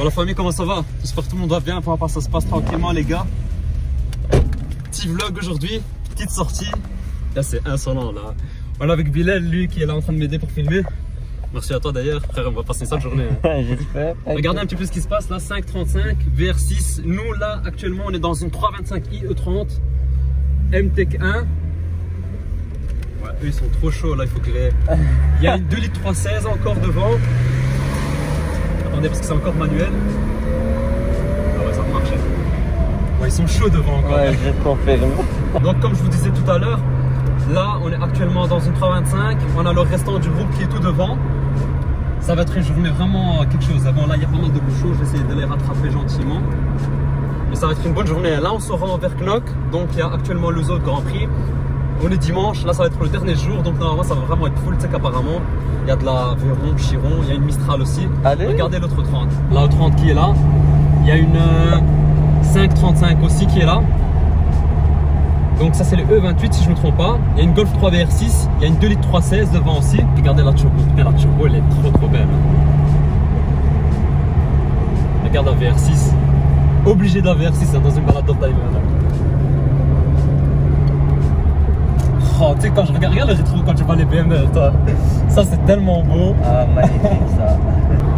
Alors famille, comment ça va? J'espère que tout le monde va bien, pour part ça se passe tranquillement les gars. Petit vlog aujourd'hui, petite sortie. Là c'est insolent là. On est avec Bilal, lui qui est là en train de m'aider pour filmer. Merci à toi d'ailleurs, frère, on va passer ça de journée. Hein. J'espère. Regardez un petit peu ce qui se passe là, 535 VR6. Nous là actuellement on est dans une 325i E30 MTech 1. Ouais, eux ils sont trop chauds là, il faut que les... Il y a une 2 litres 316 encore devant. Attendez parce que c'est encore manuel. Ah ouais, ça va marcher. Ouais, ils sont chauds devant encore. Ouais, je confirme. Donc comme je vous disais tout à l'heure, là on est actuellement dans une 325. On a le restant du groupe qui est tout devant. Ça va être une journée vraiment quelque chose. Bon là il y a pas mal de bouchons, je vais essayer de les rattraper gentiment. Mais ça va être une bonne journée. Là on se rend vers Knock, donc il y a actuellement le Zoo de Grand Prix. On est dimanche, là ça va être le dernier jour, donc normalement ça va vraiment être full. Tu sais qu'apparemment il y a de la Véron, Chiron, il y a une Mistral aussi. Allez. Regardez l'autre 30. La E30 qui est là. Il y a une 535 aussi qui est là. Donc ça c'est le E28 si je ne me trompe pas. Il y a une Golf 3 VR6, il y a une 2 litres 316 devant aussi. Regardez la turbo, putain la turbo elle est trop belle. Regarde la VR6. Obligé de la VR6 hein, dans une balade d'old-timer. Oh, tu sais quand je regarde le rétro quand je vois les BMW, toi, ça c'est tellement beau. Ah magnifique ça.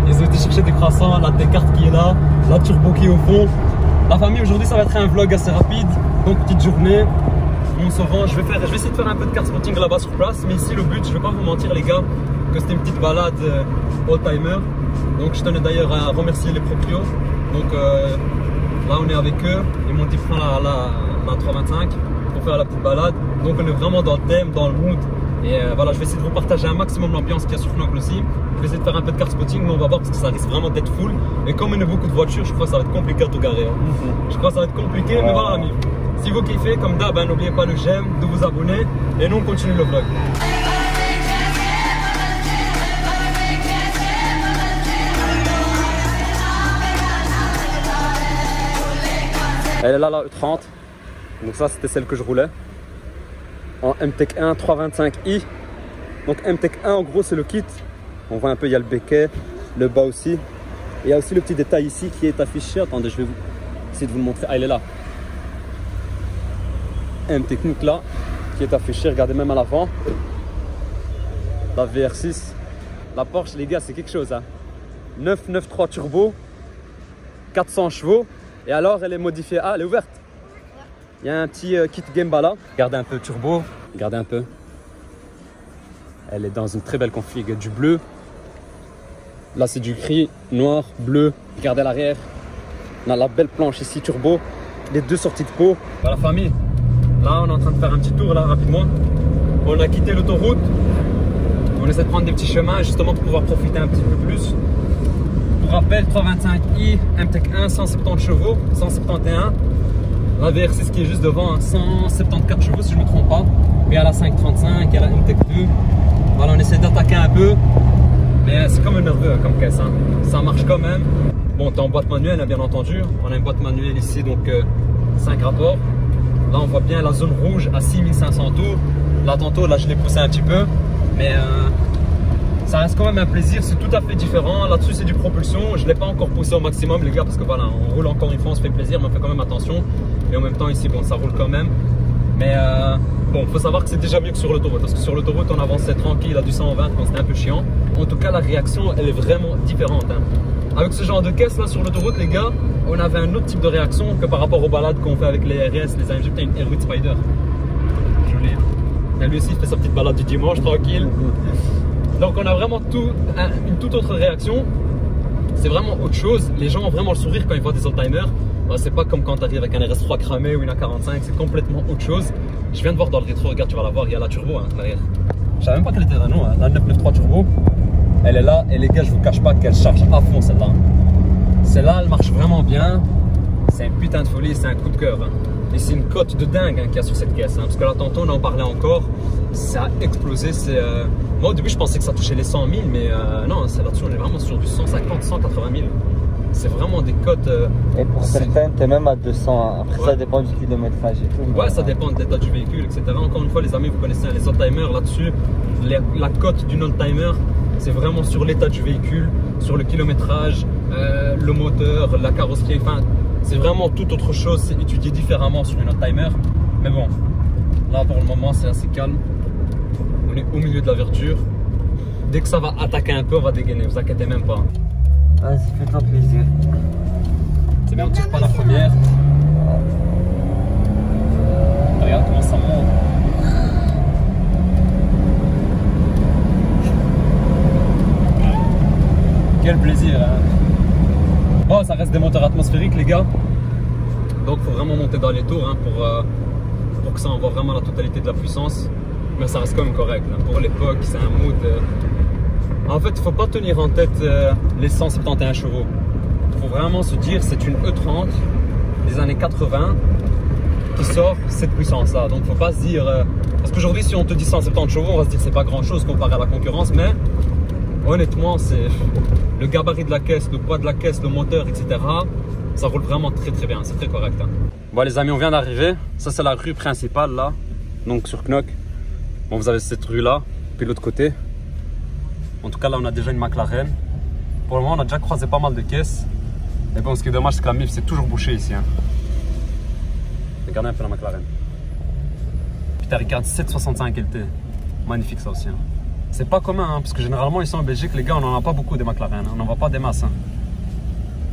Ils ont été chercher des croissants, la Descartes qui est là, la turbo qui est au fond. La famille aujourd'hui ça va être un vlog assez rapide, donc petite journée. On se rend, je vais essayer de faire un peu de car spotting là-bas sur place, mais ici le but, je vais pas vous mentir les gars, que c'était une petite balade old-timer. Donc je tenais d'ailleurs à remercier les proprios. Donc là on est avec eux, ils m'ont dit prends la 325 pour faire la petite balade. Donc on est vraiment dans le thème, dans le mood. Et voilà, je vais essayer de vous partager un maximum l'ambiance qu'il y a sur Knock aussi. Je vais essayer de faire un peu de car spotting, mais on va voir parce que ça risque vraiment d'être full. Et comme il y a beaucoup de voitures, je crois que ça va être compliqué à tout garer. Hein. Je crois que ça va être compliqué, mais voilà amis. Si vous kiffez, comme d'hab, n'oubliez pas le j'aime, de vous abonner. Et nous on continue le vlog. Elle est là la E30. Donc ça c'était celle que je roulais. En MTech 1 325i. Donc MTech 1 en gros c'est le kit. On voit un peu, il y a le béquet, le bas aussi. Et il y a aussi le petit détail ici qui est affiché. Attendez, je vais essayer de vous le montrer. Ah, il est là. MTech là qui est affiché, regardez même à l'avant. La VR6. La Porsche les gars c'est quelque chose hein. 993 turbo, 400 chevaux. Et alors elle est modifiée. Ah elle est ouverte. Il y a un petit kit Gemba là. Regardez un peu turbo. Regardez un peu. Elle est dans une très belle config. Du bleu. Là c'est du gris, noir, bleu. Regardez l'arrière. On a la belle planche ici turbo. Les deux sorties de pot. Voilà famille. Là on est en train de faire un petit tour là rapidement. On a quitté l'autoroute. On essaie de prendre des petits chemins justement pour pouvoir profiter un petit peu plus. Pour rappel 325i MTech 1 170 chevaux, 171. La VR6 qui est juste devant, hein, 174 chevaux si je ne me trompe pas. Puis il y a la 535, il y a la MTech 2. Voilà, on essaie d'attaquer un peu. Mais c'est comme un nerveux hein, comme caisse. Hein. Ça marche quand même. Bon, t'es en boîte manuelle, hein, bien entendu. On a une boîte manuelle ici, donc 5 rapports. Là, on voit bien la zone rouge à 6500 tours. Là, tantôt, là, je l'ai poussé un petit peu. Mais ça reste quand même un plaisir. C'est tout à fait différent. Là-dessus, c'est du propulsion. Je ne l'ai pas encore poussé au maximum, les gars, parce que voilà, on roule encore une fois, on se fait plaisir, mais on fait quand même attention. Et en même temps, ici, bon, ça roule quand même. Mais bon, il faut savoir que c'est déjà mieux que sur l'autoroute. Parce que sur l'autoroute, on avançait tranquille à du 120 quand c'était un peu chiant. En tout cas, la réaction, elle est vraiment différente. Hein. Avec ce genre de caisse, là, sur l'autoroute, les gars, on avait un autre type de réaction que par rapport aux balades qu'on fait avec les RS, les AMG. Putain, une R8 Spider. Joli. Hein. Et lui aussi, il fait sa petite balade du dimanche, tranquille. Donc, on a vraiment une toute autre réaction. C'est vraiment autre chose. Les gens ont vraiment le sourire quand ils voient des oldtimers. C'est pas comme quand tu arrives avec un RS3 cramé ou une A45, c'est complètement autre chose. Je viens de voir dans le rétro, regarde, tu vas la voir, il y a la turbo hein, derrière. Je savais même pas qu'elle était là, non, hein, la 993 turbo. Elle est là et les gars, je vous cache pas qu'elle charge à fond celle-là. Celle-là, elle marche vraiment bien. C'est un putain de folie, c'est un coup de cœur. Hein. Et c'est une cote de dingue hein, qu'il y a sur cette caisse. Hein, parce que là, tantôt, on en parlait encore. Ça a explosé. Moi, au début, je pensais que ça touchait les 100 000, mais non, là-dessus, on est vraiment sur du 150, 180 000. C'est vraiment des cotes. Et pour certaines, tu es même à 200. Après, ça dépend du kilométrage et tout. Ouais, ça dépend de l'état du véhicule, etc. Encore une fois, les amis, vous connaissez les oldtimers là-dessus. La cote d'une oldtimer, c'est vraiment sur l'état du véhicule, sur le kilométrage, le moteur, la carrosserie, enfin, c'est vraiment toute autre chose, c'est étudié différemment sur une autre timer. Mais bon, là pour le moment c'est assez calme. On est au milieu de la verdure. Dès que ça va attaquer un peu, on va dégainer, vous inquiétez même pas. Vas-y, fais-toi plaisir. C'est bien, on tire pas la première. Regarde comment ça monte. Quel plaisir, hein. Bon, ça reste des moteurs atmosphériques les gars. Donc faut vraiment monter dans les tours, hein, pour que ça envoie vraiment la totalité de la puissance. Mais ça reste quand même correct, hein. Pour l'époque, c'est un mood. En fait, il ne faut pas tenir en tête les 171 chevaux. Il faut vraiment se dire c'est une E30 des années 80 qui sort cette puissance-là. Donc il ne faut pas se dire... parce qu'aujourd'hui, si on te dit 170 chevaux, on va se dire que c'est pas grand-chose comparé à la concurrence. Mais honnêtement, c'est le gabarit de la caisse, le poids de la caisse, le moteur, etc. Ça roule vraiment très très bien, c'est très correct, hein. Bon les amis, on vient d'arriver. Ça c'est la rue principale là, donc sur Knock. Bon, vous avez cette rue là, puis l'autre côté. En tout cas là on a déjà une McLaren. Pour le moment on a déjà croisé pas mal de caisses. Mais bon, ce qui est dommage c'est que la MIF c'est toujours bouché ici, hein. Regardez un peu la McLaren. Putain, regarde 765 LT. Magnifique ça aussi, hein. C'est pas commun, hein, parce que généralement ici en Belgique les gars on n'en a pas beaucoup des McLaren, hein. On n'en voit pas des masses, hein.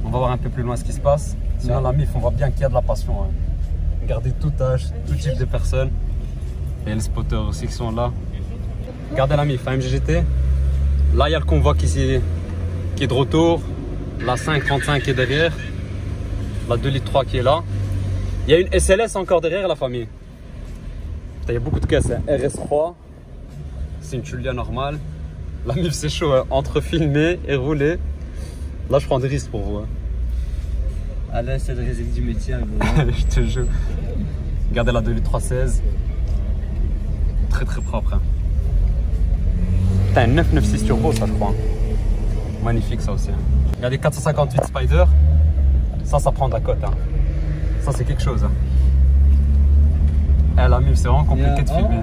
On va voir un peu plus loin ce qui se passe. Sinon la MIF on voit bien qu'il y a de la passion, hein. Regardez tout âge, tout type de personnes. Et les spotters aussi qui sont là. Regardez la MIF, MGGT. Là il y a le convoi qui est de retour. La 535 qui est derrière. La 2,3 litres qui est là. Il y a une SLS encore derrière la famille. Putain, il y a beaucoup de caisses, hein. RS3. C'est une Giulia normale. La MIF c'est chaud, hein. Entre filmer et rouler. Là je prends des risques pour vous, hein. Alain, c'est le résultat du métier. Je te jure. Regardez la 2 litres 316. Très très propre, hein. Putain, 996 turbo ça je crois. Magnifique ça aussi, hein. Regardez 458 Spider. Ça prend de la cote, hein. Ça c'est quelque chose, hein. Eh, la MIF c'est vraiment compliqué de filmer.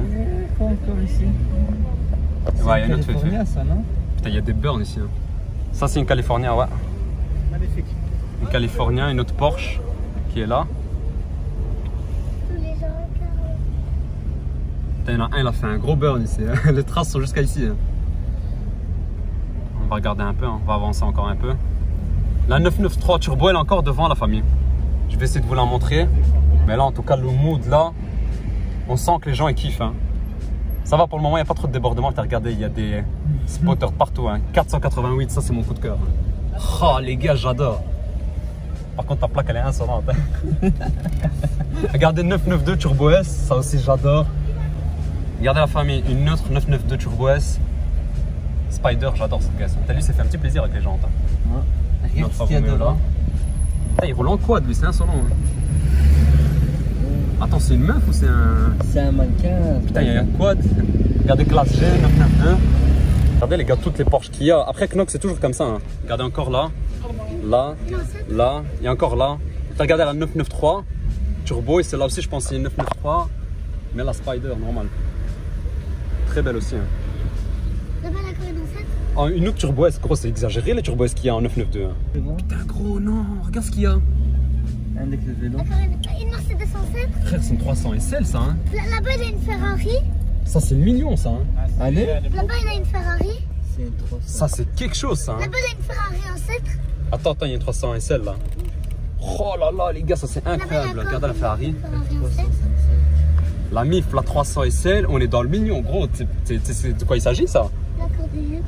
Encore ici. Ouais, il y a une autre California, ça, non? Putain, il y a des burns ici, hein. Ça c'est une California, ouais. Magnifique. Une California, une autre Porsche qui est là. Putain, il y en a un, il a fait un gros burn ici, hein. Les traces sont jusqu'à ici, hein. On va regarder un peu, hein. On va avancer encore un peu. La 993 turbo elle est encore devant la famille. Je vais essayer de vous la montrer. Mais là en tout cas le mood là, on sent que les gens ils kiffent, hein. Ça va pour le moment, il n'y a pas trop de débordement. Regardez, il y a des spotters partout, hein. 488, ça c'est mon coup de cœur. Oh les gars, j'adore. Par contre ta plaque elle est insolente, hein. Regardez 992 Turbo S, ça aussi j'adore. Regardez la famille, une autre 992 Turbo S. Spider, j'adore cette caisse. T'as vu, ça fait un petit plaisir avec les jantes, hein. Ouais. Regarde ce qu'il y a devant. Putain, il roule en quad lui, c'est insolent, hein. Attends, c'est une meuf ou c'est un... C'est un mannequin. Putain, il y a un quad. Regardez classe G, 992. Regardez les gars, toutes les Porsche qu'il y a. Après Knock, c'est toujours comme ça, hein. Regardez encore là. Là. Là. Et encore là. Regardez la 993. Turbo. Et celle-là aussi, je pense que c'est une 993. Mais la Spider, normal. Très belle aussi, hein. Là-bas, la Corée dans 7. Oh, une autre Turbo S, gros, c'est exagéré les Turbo S qu'il y a en 992. Hein. Putain, gros, non. Regarde ce qu'il y a. Un avec le vélo. Une Mercedes 107. Frère, c'est une 300 SL, ça, hein. Là-bas, il a une Ferrari. Ça, c'est le million, ça, hein. Allez. Là-bas, il a une Ferrari. C'est une 300. Ça, c'est quelque chose, ça, hein. Là-bas, il a une Ferrari en 7. Attends, il y a une 300 SL, là. Oh là là, les gars, ça, c'est incroyable. Regardez la Ferrari. La MIF, la 300 SL, on est dans le million, gros. C'est de quoi il s'agit, ça? L'accordéon.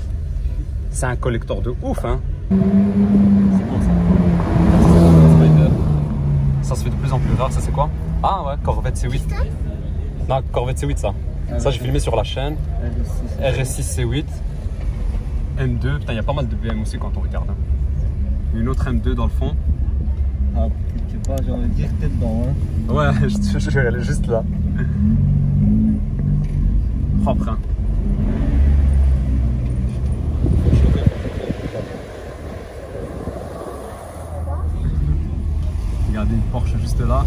C'est un collector de ouf, hein. C'est bon, ça. Ça se fait de plus en plus rare, ça c'est quoi? Ah ouais, Corvette C8. Non, Corvette C8 ça. Ça j'ai filmé sur la chaîne. RS6 C8. M2, putain il y a pas mal de BM aussi quand on regarde, hein. Une autre M2 dans le fond. Ah, quelque part, j'ai envie de dire que t'es dedans, hein. Ouais, je te jure, elle est juste là. Propre, hein. Regardez une Porsche juste là.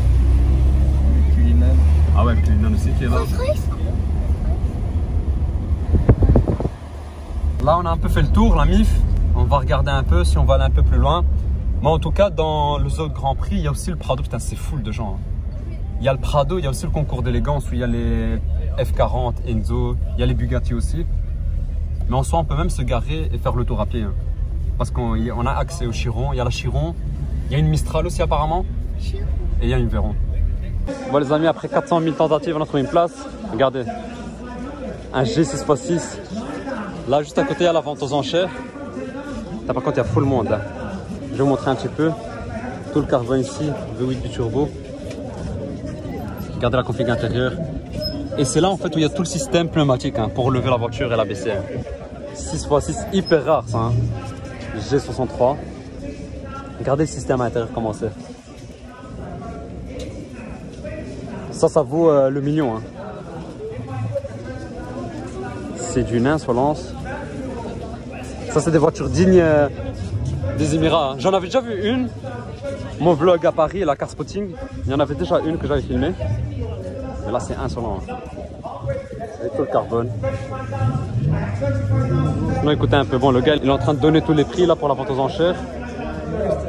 Le Cullinan. Ah ouais, le Cullinan aussi qui est là. Là on a un peu fait le tour, la MIF. va regarder un peu si on va aller un peu plus loin. Mais en tout cas, dans le Zoo de Grand Prix, il y a aussi le Prado. Putain, c'est full de gens. Il y a le Prado, il y a aussi le concours d'élégance où il y a les F40, Enzo, il y a les Bugatti aussi. Mais en soi, on peut même se garer et faire le tour à pied. Hein. Parce qu'on a accès au Chiron, il y a la Chiron, il y a une Mistral aussi apparemment, et il y a une Véron. Bon les amis, après 400 000 tentatives, on a trouvé une place. Regardez, un G6x6. Là, juste à côté, il y a la vente aux enchères. Là, par contre, il y a full monde. Là. Je vais vous montrer un petit peu. Tout le carbone ici, V8 du turbo. Regardez la config intérieure. Et c'est là en fait où il y a tout le système pneumatique hein, pour lever la voiture et la baisser. 6x6, hyper rare ça. Hein. G63. Regardez le système à l'intérieur comment c'est. Ça vaut le million. Hein. C'est d'une insolence. Ça, c'est des voitures dignes des Émirats. Hein. J'en avais déjà vu une. Mon vlog à Paris, la car spotting. Il y en avait déjà une que j'avais filmée. Mais là, c'est insolent. Hein. Avec tout le carbone. Non, écoutez un peu. Bon, le gars, il est en train de donner tous les prix là pour la vente aux enchères.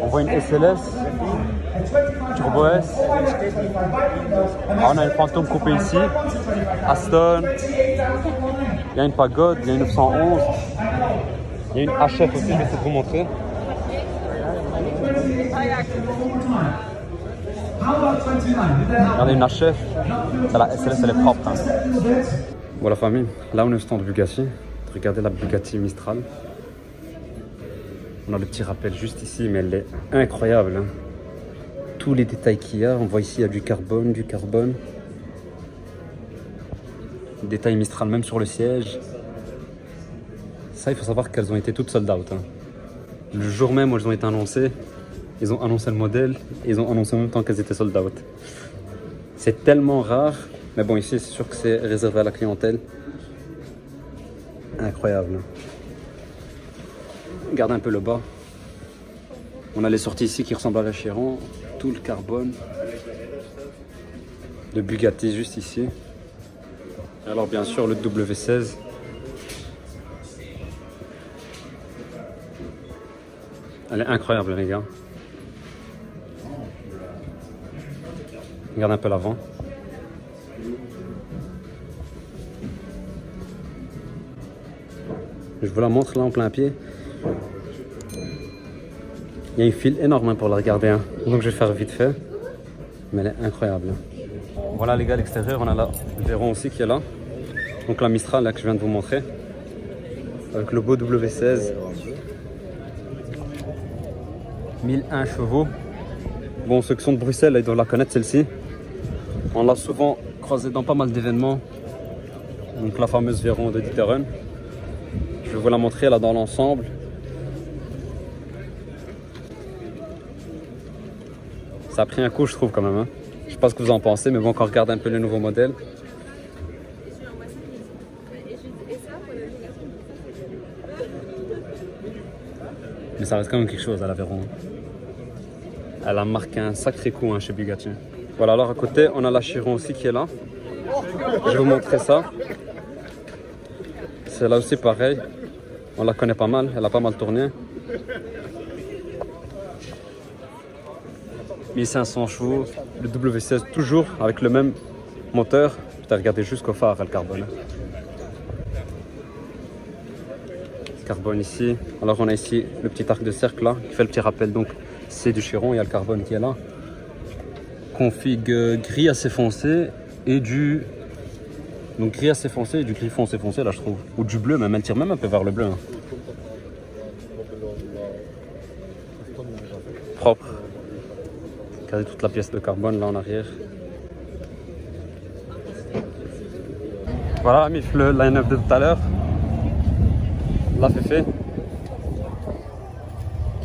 On voit une SLS. Turbo S. Ah, on a une Phantom coupée ici. Aston. Il y a une Pagode, il y a une 911. Il y a une HF aussi, je vais essayer de vous montrer. Regardez une HF. La SLS, elle est propre. Hein. Bon la famille, là on est au stand de Bugatti. Regardez la Bugatti Mistral. On a le petit rappel juste ici, mais elle est incroyable. Hein. Tous les détails qu'il y a, on voit ici il y a du carbone, Détail Mistral même sur le siège. Ça, il faut savoir qu'elles ont été toutes sold out. Hein. Le jour même où elles ont été annoncées, ils ont annoncé le modèle et ils ont annoncé en même temps qu'elles étaient sold out. C'est tellement rare, mais bon, ici, c'est sûr que c'est réservé à la clientèle. Incroyable. Regardez un peu le bas. On a les sorties ici qui ressemblent à la Chiron. Tout le carbone de Bugatti juste ici. Et alors bien sûr le W16. Elle est incroyable les gars. Regarde un peu l'avant. Je vous la montre là en plein pied. Il y a une file énorme pour la regarder. Hein. Donc je vais faire vite fait. Mais elle est incroyable. Voilà les gars à l'extérieur. On a la Véron aussi qui est là. Donc la Mistral là que je viens de vous montrer. Avec le beau W16. 1001 chevaux. Bon, ceux qui sont de Bruxelles, là, ils doivent la connaître celle-ci. On l'a souvent croisée dans pas mal d'événements. Donc la fameuse Véron de D'Ieteren. Je vais vous la montrer là dans l'ensemble. Ça a pris un coup je trouve quand même. Hein. Je sais pas ce que vous en pensez, mais bon, quand on regarde un peu le nouveau modèle. Mais ça reste quand même quelque chose à la Véron. Elle a marqué un sacré coup hein, chez Bugatti. Voilà, alors à côté, on a la Chiron aussi qui est là. Je vais vous montrer ça. C'est là aussi pareil. On la connaît pas mal, elle a pas mal tourné. 1500 chevaux, le W16 toujours avec le même moteur. Putain, regardez jusqu'au phare, le carbone. Carbone ici. Alors on a ici le petit arc de cercle là, qui fait le petit rappel. Donc c'est du Chiron, il y a le carbone qui est là. Config gris assez foncé et du... Donc gris assez foncé et du gris foncé là je trouve. Ou du bleu même, elle tire même un peu vers le bleu. Hein. Propre. Regardez toute la pièce de carbone là en arrière. Voilà la MIF, le line-up de tout à l'heure. La Féfé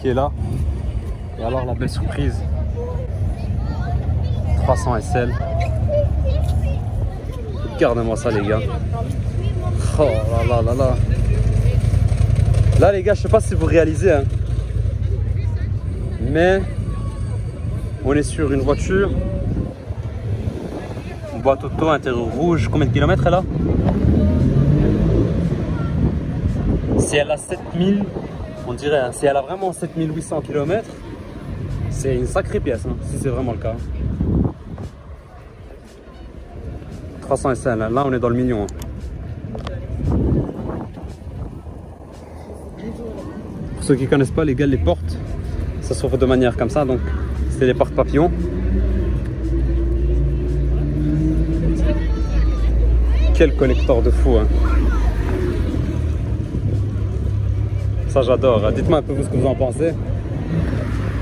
qui est là. Et alors la belle surprise 300 SL. Regardez-moi ça les gars. Oh là là là là. Là les gars, je sais pas si vous réalisez hein, mais on est sur une voiture, une boîte auto intérieur rouge. Combien de kilomètres elle a? Si elle a 7000 On dirait, hein, si elle a vraiment 7800 km, c'est une sacrée pièce, hein, si c'est vraiment le cas. 300 SL, là on est dans le million. Hein. Pour ceux qui ne connaissent pas, les gars, les portes, ça s'ouvre de manière comme ça, donc c'est les portes papillons. Quel connecteur de fou, hein. Ça j'adore. Dites-moi un peu vous ce que vous en pensez.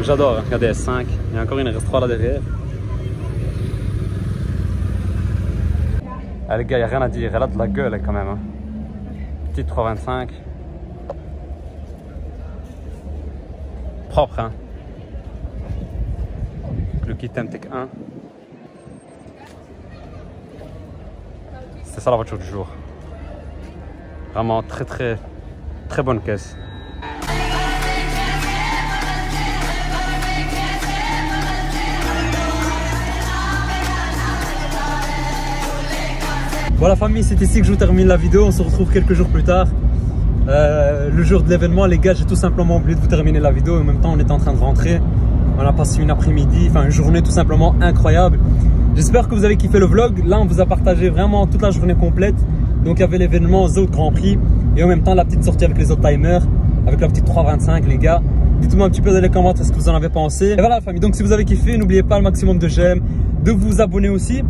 J'adore. Regardez S5. Il y a encore une RS3 là derrière. Ah, les gars, il n'y a rien à dire. Elle a de la gueule quand même. Hein. Petite 325. Propre, hein. Le kit MTEC 1. C'est ça la voiture du jour. Vraiment très bonne caisse. Voilà famille, c'est ici que je vous termine la vidéo. On se retrouve quelques jours plus tard. Le jour de l'événement, les gars, j'ai tout simplement oublié de vous terminer la vidéo. En même temps, on était en train de rentrer. On a passé une après-midi, enfin une journée tout simplement incroyable. J'espère que vous avez kiffé le vlog. Là, on vous a partagé vraiment toute la journée complète. Donc, il y avait l'événement The Grand Prix et en même temps la petite sortie avec les old-timers, avec la petite 325, les gars. Dites-moi un petit peu dans les commentaires ce que vous en avez pensé. Et voilà, la famille. Donc, si vous avez kiffé, n'oubliez pas le maximum de j'aime, de vous abonner aussi.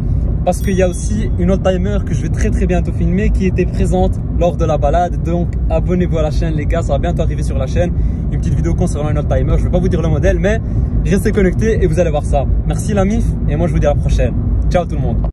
Parce qu'il y a aussi une old-timer que je vais très bientôt filmer qui était présente lors de la balade. Donc abonnez-vous à la chaîne les gars, ça va bientôt arriver sur la chaîne. Une petite vidéo concernant une old-timer, je ne vais pas vous dire le modèle mais restez connectés et vous allez voir ça. Merci la MIF et moi je vous dis à la prochaine. Ciao tout le monde.